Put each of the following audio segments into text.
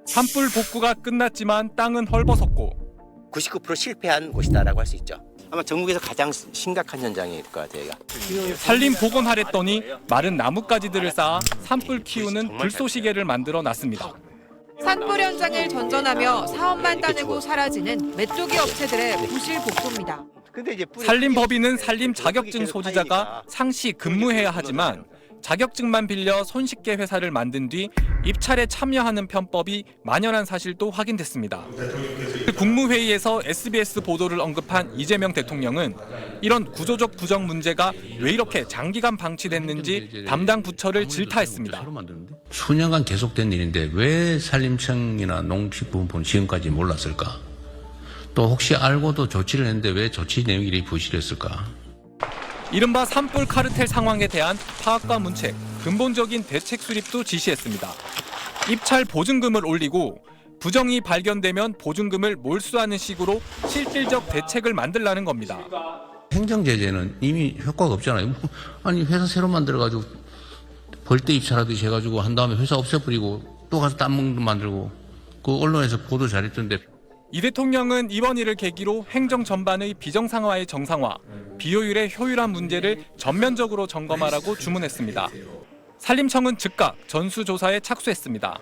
산불 복구가 끝났지만 땅은 헐벗었고 99% 실패한 곳이다라고 할 수 있죠. 아마 전국에서 가장 심각한 현장일 것 같아요. 산림 복원하랬더니 마른 나뭇가지들을 쌓아 산불 키우는 불쏘시개를 만들어 놨습니다. 산불 현장을 전전하며 사업만 따내고 사라지는 메뚜기 업체들의 부실 복구입니다. 산림법인은 산림 자격증 소지자가 상시 근무해야 하지만 자격증만 빌려 손쉽게 회사를 만든 뒤 입찰에 참여하는 편법이 만연한 사실도 확인됐습니다. 국무회의에서 SBS 보도를 언급한 이재명 대통령은 이런 구조적 부정 문제가 왜 이렇게 장기간 방치됐는지 담당 부처를 질타했습니다. 수년간 계속된 일인데 왜 산림청이나 농식품부는 지금까지 몰랐을까? 또 혹시 알고도 조치를 했는데 왜 조치 내용이 이렇게 부실했을까? 이른바 산불 카르텔 상황에 대한 파악과 문책, 근본적인 대책 수립도 지시했습니다. 입찰 보증금을 올리고 부정이 발견되면 보증금을 몰수하는 식으로 실질적 대책을 만들라는 겁니다. 행정제재는 이미 효과가 없잖아요. 아니 회사 새로 만들어가지고 벌떼 입찰하듯이 해가지고 한 다음에 회사 없애버리고 또 가서 딴 만들고 그 언론에서 보도 잘했던데. 이 대통령은 이번 일을 계기로 행정 전반의 비정상화의 정상화, 비효율의 효율화 문제를 전면적으로 점검하라고 주문했습니다. 산림청은 즉각 전수조사에 착수했습니다.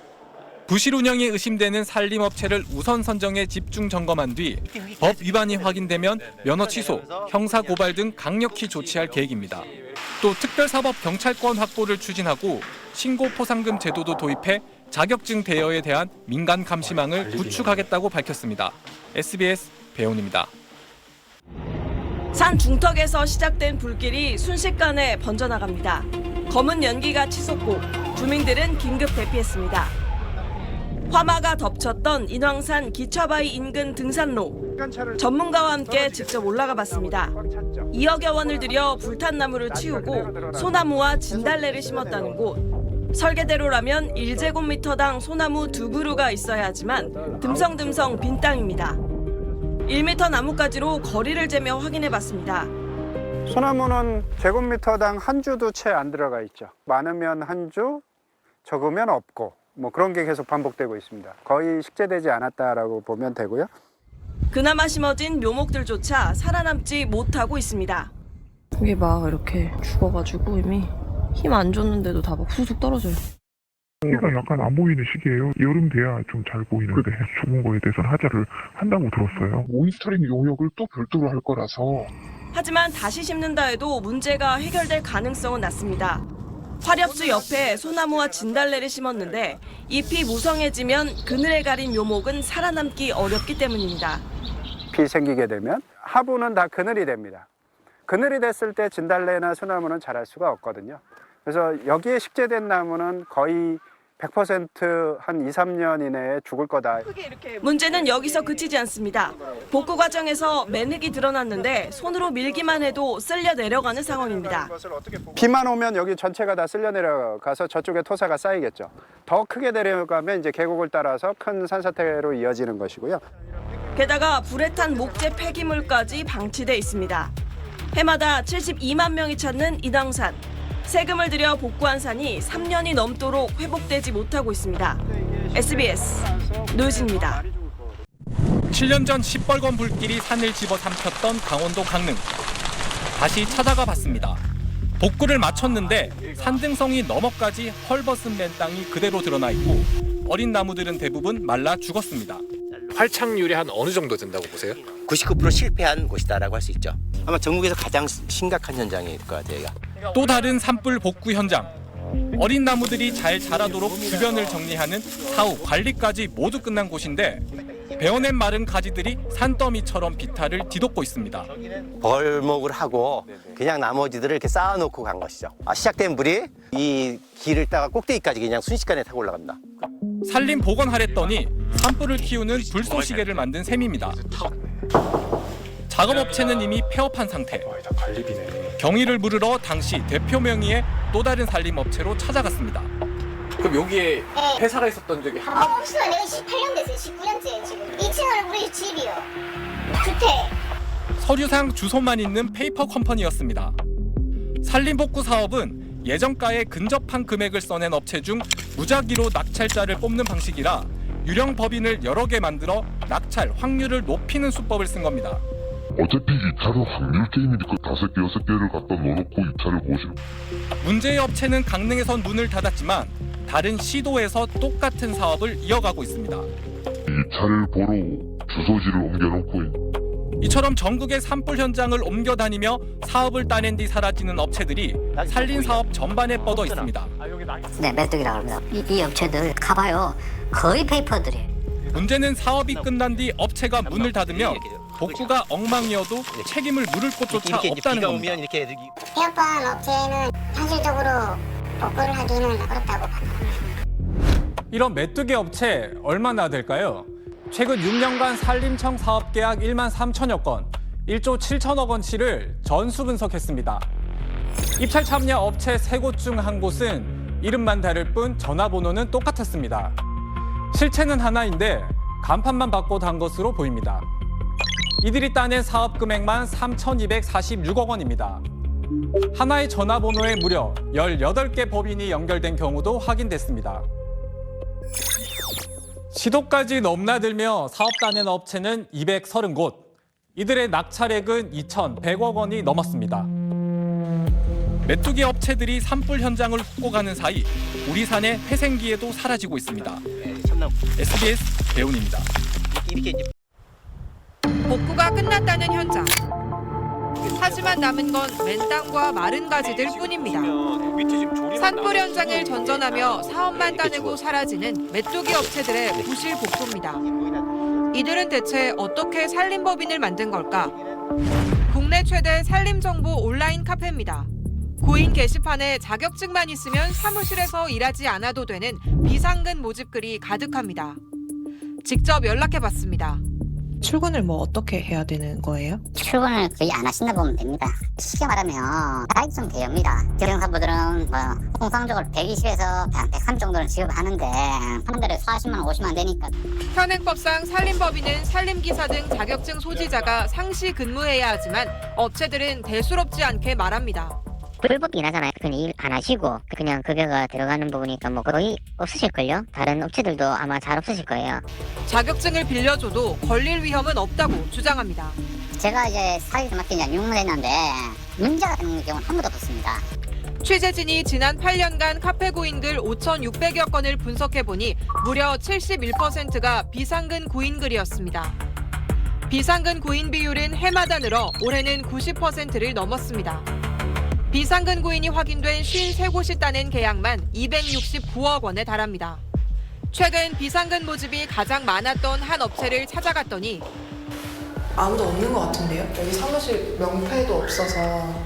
부실 운영이 의심되는 산림업체를 우선 선정해 집중 점검한 뒤 법 위반이 확인되면 면허 취소, 형사 고발 등 강력히 조치할 계획입니다. 또 특별사법경찰권 확보를 추진하고 신고 포상금 제도도 도입해 자격증 대여에 대한 민간 감시망을 구축하겠다고 밝혔습니다. SBS 배훈입니다. 산 중턱에서 시작된 불길이 순식간에 번져나갑니다. 검은 연기가 치솟고 주민들은 긴급 대피했습니다. 화마가 덮쳤던 인왕산 기차바위 인근 등산로. 전문가와 함께 직접 올라가 봤습니다. 2억여 원을 들여 불탄 나무를 치우고 소나무와 진달래를 심었다는 곳. 설계대로라면 1제곱미터당 소나무 2그루가 있어야 하지만 듬성듬성 빈 땅입니다. 1m 나무까지로 거리를 재며 확인해봤습니다. 소나무는 제곱미터당 한 주도 채 안 들어가 있죠. 많으면 한 주, 적으면 없고 뭐 그런 게 계속 반복되고 있습니다. 거의 식재되지 않았다라고 보면 되고요. 그나마 심어진 묘목들조차 살아남지 못하고 있습니다. 이게 막 이렇게 죽어가지고 이미 힘 안 줬는데도 다 막 쑥쑥 떨어져요. 해가 약간 안 보이는 시기예요. 여름 돼야 좀 잘 보이는데 죽은 거에 대해서는 하자를 한다고 들었어요. 모니터링 용역을 또 별도로 할 거라서. 하지만 다시 심는다 해도 문제가 해결될 가능성은 낮습니다. 화렵수 옆에 소나무와 진달래를 심었는데 잎이 무성해지면 그늘에 가린 묘목은 살아남기 어렵기 때문입니다. 비 생기게 되면 하부는 다 그늘이 됩니다. 그늘이 됐을 때 진달래나 소나무는 자랄 수가 없거든요. 그래서 여기에 식재된 나무는 거의 100% 한 2, 3년 이내에 죽을 거다. 문제는 여기서 그치지 않습니다. 복구 과정에서 맨흙이 드러났는데 손으로 밀기만 해도 쓸려 내려가는 상황입니다. 비만 오면 여기 전체가 다 쓸려 내려가서 저쪽에 토사가 쌓이겠죠. 더 크게 내려가면 이제 계곡을 따라서 큰 산사태로 이어지는 것이고요. 게다가 불에 탄 목재 폐기물까지 방치돼 있습니다. 해마다 72만 명이 찾는 인왕산. 세금을 들여 복구한 산이 3년이 넘도록 회복되지 못하고 있습니다. SBS 노유진입니다. 7년 전 시뻘건 불길이 산을 집어삼켰던 강원도 강릉. 다시 찾아가 봤습니다. 복구를 마쳤는데 산등성이 너머까지 헐벗은 맨 땅이 그대로 드러나 있고 어린 나무들은 대부분 말라 죽었습니다. 활착률이 한 어느 정도 된다고 보세요? 99% 실패한 곳이다라고 할 수 있죠. 아마 전국에서 가장 심각한 현장일 것 같아요. 또 다른 산불 복구 현장. 어린 나무들이 잘 자라도록 주변을 정리하는 사후 관리까지 모두 끝난 곳인데 베어낸 마른 가지들이 산더미처럼 비탈을 뒤덮고 있습니다. 벌목을 하고 그냥 나머지들을 이렇게 쌓아놓고 간 것이죠. 시작된 불이 이 길을 따가 꼭대기까지 그냥 순식간에 타고 올라갑니다. 산림 복원하랬더니 산불을 키우는 불쏘시개를 만든 셈입니다. 작업업체는 이미 폐업한 상태. 경위를 물으러 당시 대표 명의의 또 다른 산림업체로 찾아갔습니다. 그럼 여기에 회사가 있었던 적이 한 번? 혹시나 내가 18년 됐어요. 19년째 지금. 2층은 우리 집이요. 주택. 서류상 주소만 있는 페이퍼 컴퍼니였습니다. 산림복구 사업은 예정가에 근접한 금액을 써낸 업체 중 무작위로 낙찰자를 뽑는 방식이라 유령 법인을 여러 개 만들어 낙찰 확률을 높이는 수법을 쓴 겁니다. 어차피 입찰은 확률 게임이니까 5개, 6개를 갖다 넣어놓고 입찰을 보시는. 문제의 업체는 강릉에선 문을 닫았지만 다른 시도에서 똑같은 사업을 이어가고 있습니다. 입찰을 보러 주소지를 옮겨놓고 이처럼 전국의 산불 현장을 옮겨 다니며 사업을 따낸 뒤 사라지는 업체들이 산림 사업 전반에 뻗어 있습니다. 네, 메뚜기라고 합니다. 이 업체들 가봐요. 거의 페이퍼들이에요. 문제는 사업이 끝난 뒤 업체가 문을 닫으면 복구가 엉망이어도 책임을 물을 곳조차 없다는 겁니다. 폐업한 업체는 현실적으로 복구를 하기는 어렵다고 판단합니다. 이런 메뚜기 업체 얼마나 될까요? 최근 6년간 산림청 사업 계약 1만 3천여 건, 1조 7천억 원치를 전수 분석했습니다. 입찰 참여 업체 3곳 중 한 곳은 이름만 다를 뿐 전화번호는 똑같았습니다. 실체는 하나인데 간판만 바꿔 단 것으로 보입니다. 이들이 따낸 사업 금액만 3,246억 원입니다. 하나의 전화번호에 무려 18개 법인이 연결된 경우도 확인됐습니다. 시도까지 넘나들며 사업 따낸 업체는 230곳. 이들의 낙찰액은 2,100억 원이 넘었습니다. 메뚜기 업체들이 산불 현장을 훑고 가는 사이 우리 산의 회생기에도 사라지고 있습니다. SBS 배훈입니다. 복구가 끝났다는 현장. 하지만 남은 건 맨땅과 마른 가지들 뿐입니다. 산불 현장을 전전하며 사업만 따내고 사라지는 메뚜기 업체들의 부실 복도입니다. 이들은 대체 어떻게 산림법인을 만든 걸까? 국내 최대 산림정보 온라인 카페입니다. 고인 게시판에 자격증만 있으면 사무실에서 일하지 않아도 되는 비상근 모집글이 가득합니다. 직접 연락해봤습니다. 출근을 어떻게 해야 되는 거예요? 출근을 거의 안 하신다 보면 됩니다. 쉽게 말하면 자격증 대여입니다. 경영사부들은 통상적으로 120에서 130 정도는 지급하는데 한 달에 40만 원, 50만 원 되니까. 현행법상 산림법인은 산림기사 등 자격증 소지자가 상시 근무해야 하지만 업체들은 대수롭지 않게 말합니다. 불법이긴 하잖아요. 그냥 일 안 하시고 그냥 급여가 들어가는 부분이니까 거의 없으실걸요? 다른 업체들도 아마 잘 없으실 거예요. 자격증을 빌려줘도 걸릴 위험은 없다고 주장합니다. 제가 이제 사기를 맡긴 지 6년 됐는데 문제가 되는 경우는 한 번도 없습니다. 취재진이 지난 8년간 카페 고인글 5,600여 건을 분석해보니 무려 71%가 비상근 고인글이었습니다. 비상근 고인 비율은 해마다 늘어 올해는 90%를 넘었습니다. 비상근 고인이 확인된 53곳이 따낸 계약만 269억 원에 달합니다. 최근 비상근 모집이 가장 많았던 한 업체를 찾아갔더니 아무도 없는 것 같은데요? 여기 사무실 명패도 없어서.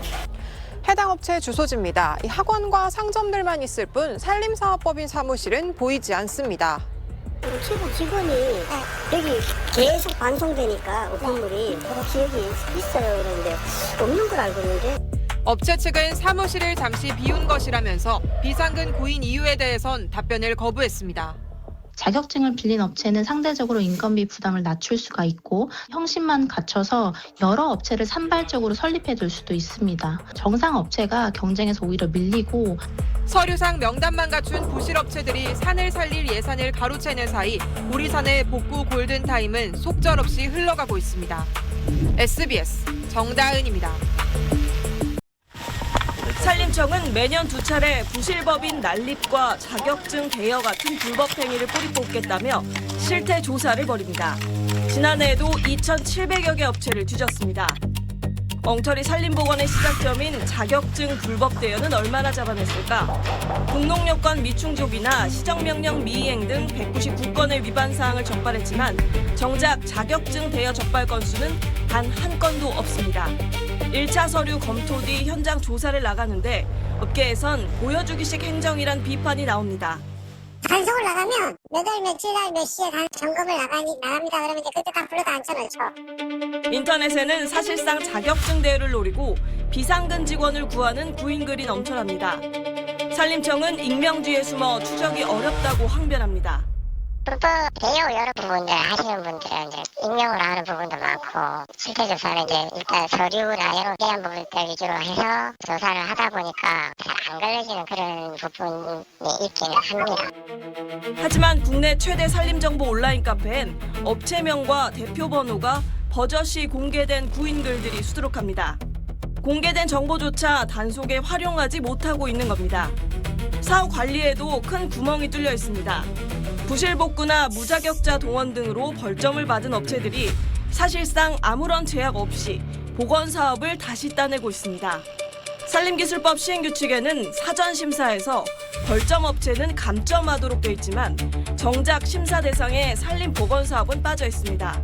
해당 업체 주소지입니다. 이 학원과 상점들만 있을 뿐 산림사업법인 사무실은 보이지 않습니다. 최고 직원이 여기 계속 반송되니까 건물이 혹시 여기 있어요 그러는데 없는 걸 알고 있는데. 업체 측은 사무실을 잠시 비운 것이라면서 비상근 고인 이유에 대해선 답변을 거부했습니다. 자격증을 빌린 업체는 상대적으로 인건비 부담을 낮출 수가 있고 형식만 갖춰서 여러 업체를 산발적으로 설립해둘 수도 있습니다. 정상 업체가 경쟁에서 오히려 밀리고 서류상 명단만 갖춘 부실업체들이 산을 살릴 예산을 가로채는 사이 우리 산의 복구 골든타임은 속절없이 흘러가고 있습니다. SBS 정다은입니다. 산림청은 매년 2차례 부실법인 난립과 자격증 대여 같은 불법 행위를 뿌리 뽑겠다며 실태 조사를 벌입니다. 지난해에도 2,700여 개 업체를 뒤졌습니다. 엉터리 산림보건의 시작점인 자격증 불법 대여는 얼마나 잡아냈을까? 공농요건 미충족이나 시정명령 미이행 등 199건의 위반 사항을 적발했지만 정작 자격증 대여 적발 건수는 단 한 건도 없습니다. 1차 서류 검토 뒤 현장 조사를 나가는데 업계에선 보여주기식 행정이란 비판이 나옵니다. 단속을 나가면 몇 월 며칠 날 몇 시에 점검을 나갑니다 그러면 이제 그때 다 불러다 앉혀놓죠. 인터넷에는 사실상 자격증 대여를 노리고 비상근 직원을 구하는 구인글이 넘쳐납니다. 산림청은 익명지에 숨어 추적이 어렵다고 항변합니다. 불법 대여 여러 부분들 하시는 분들은 이제 익명으로 하는 부분도 많고 실태 조사는 이제 일단 서류나 이런 대한 부분들 위주로 해서 조사를 하다 보니까 잘 안 걸려지는 그런 부분이 있기는 합니다. 하지만 국내 최대 살림정보 온라인 카페엔 업체명과 대표 번호가 버젓이 공개된 구인 글들이 수두룩합니다. 공개된 정보조차 단속에 활용하지 못하고 있는 겁니다. 사후 관리에도 큰 구멍이 뚫려 있습니다. 부실복구나 무자격자 동원 등으로 벌점을 받은 업체들이 사실상 아무런 제약 없이 복원 사업을 다시 따내고 있습니다. 산림기술법 시행규칙에는 사전 심사에서 벌점 업체는 감점하도록 돼 있지만 정작 심사 대상에 산림 복원 사업은 빠져 있습니다.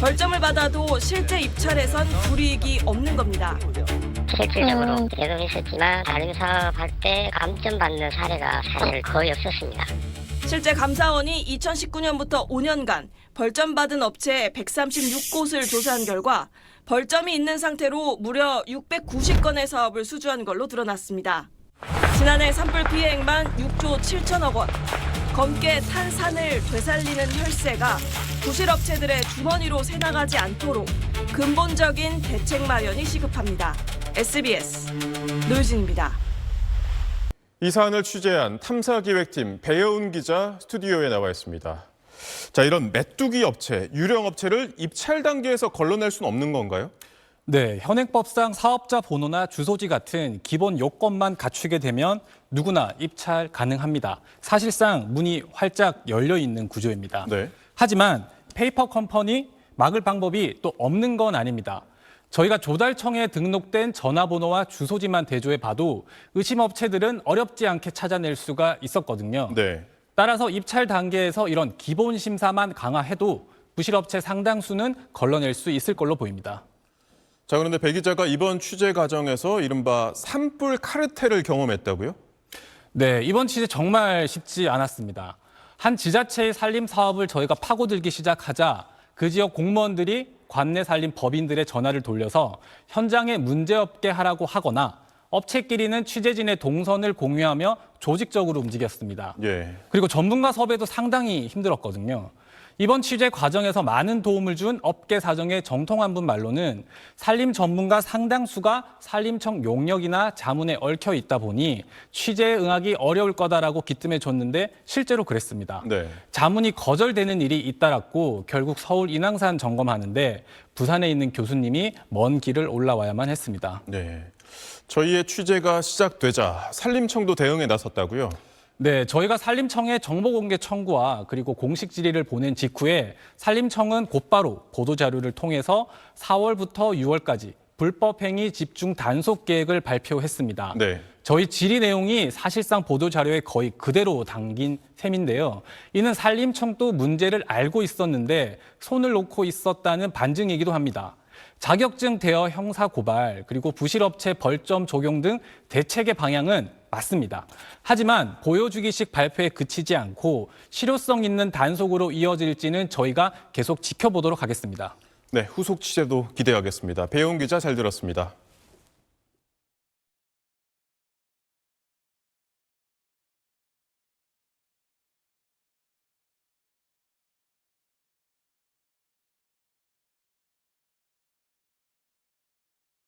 벌점을 받아도 실제 입찰에선 불이익이 없는 겁니다. 실질적으로 예금 있었지만 다른 사업할 때 감점받는 사례가 사실 거의 없었습니다. 실제 감사원이 2019년부터 5년간 벌점받은 업체 136곳을 조사한 결과 벌점이 있는 상태로 무려 690건의 사업을 수주한 걸로 드러났습니다. 지난해 산불 피해액만 6조 7천억 원. 검게 탄 산을 되살리는 혈세가 부실업체들의 주머니로 새나가지 않도록 근본적인 대책 마련이 시급합니다. SBS 노유진입니다. 이 사안을 취재한 탐사기획팀 배여운 기자 스튜디오에 나와 있습니다. 자, 이런 메뚜기 업체, 유령 업체를 입찰 단계에서 걸러낼 수는 없는 건가요? 네, 현행법상 사업자 번호나 주소지 같은 기본 요건만 갖추게 되면 누구나 입찰 가능합니다. 사실상 문이 활짝 열려 있는 구조입니다. 네. 하지만 페이퍼 컴퍼니 막을 방법이 또 없는 건 아닙니다. 저희가 조달청에 등록된 전화번호와 주소지만 대조해 봐도 의심업체들은 어렵지 않게 찾아낼 수가 있었거든요. 네. 따라서 입찰 단계에서 이런 기본 심사만 강화해도 부실업체 상당수는 걸러낼 수 있을 걸로 보입니다. 자, 그런데 배 기자가 이번 취재 과정에서 이른바 산불 카르텔을 경험했다고요? 네, 이번 취재 정말 쉽지 않았습니다. 한 지자체의 산림 사업을 저희가 파고들기 시작하자 그 지역 공무원들이 관내 산림 법인들의 전화를 돌려서 현장에 문제없게 하라고 하거나 업체끼리는 취재진의 동선을 공유하며 조직적으로 움직였습니다. 예. 그리고 전문가 섭외도 상당히 힘들었거든요. 이번 취재 과정에서 많은 도움을 준 업계 사정의 정통한 분 말로는 산림 전문가 상당수가 산림청 용역이나 자문에 얽혀 있다 보니 취재에 응하기 어려울 거다라고 기뜸해 줬는데 실제로 그랬습니다. 네. 자문이 거절되는 일이 잇따랐고 결국 서울 인왕산 점검하는데 부산에 있는 교수님이 먼 길을 올라와야만 했습니다. 네. 저희의 취재가 시작되자 산림청도 대응에 나섰다고요? 네, 저희가 산림청에 정보공개 청구와 그리고 공식 질의를 보낸 직후에 산림청은 곧바로 보도자료를 통해서 4월부터 6월까지 불법행위 집중 단속 계획을 발표했습니다. 네. 저희 질의 내용이 사실상 보도자료에 거의 그대로 담긴 셈인데요. 이는 산림청도 문제를 알고 있었는데 손을 놓고 있었다는 반증이기도 합니다. 자격증 대여 형사 고발 그리고 부실업체 벌점 적용 등 대책의 방향은 맞습니다. 하지만 보여주기식 발표에 그치지 않고 실효성 있는 단속으로 이어질지는 저희가 계속 지켜보도록 하겠습니다. 네, 후속 취재도 기대하겠습니다. 배용 기자 잘 들었습니다.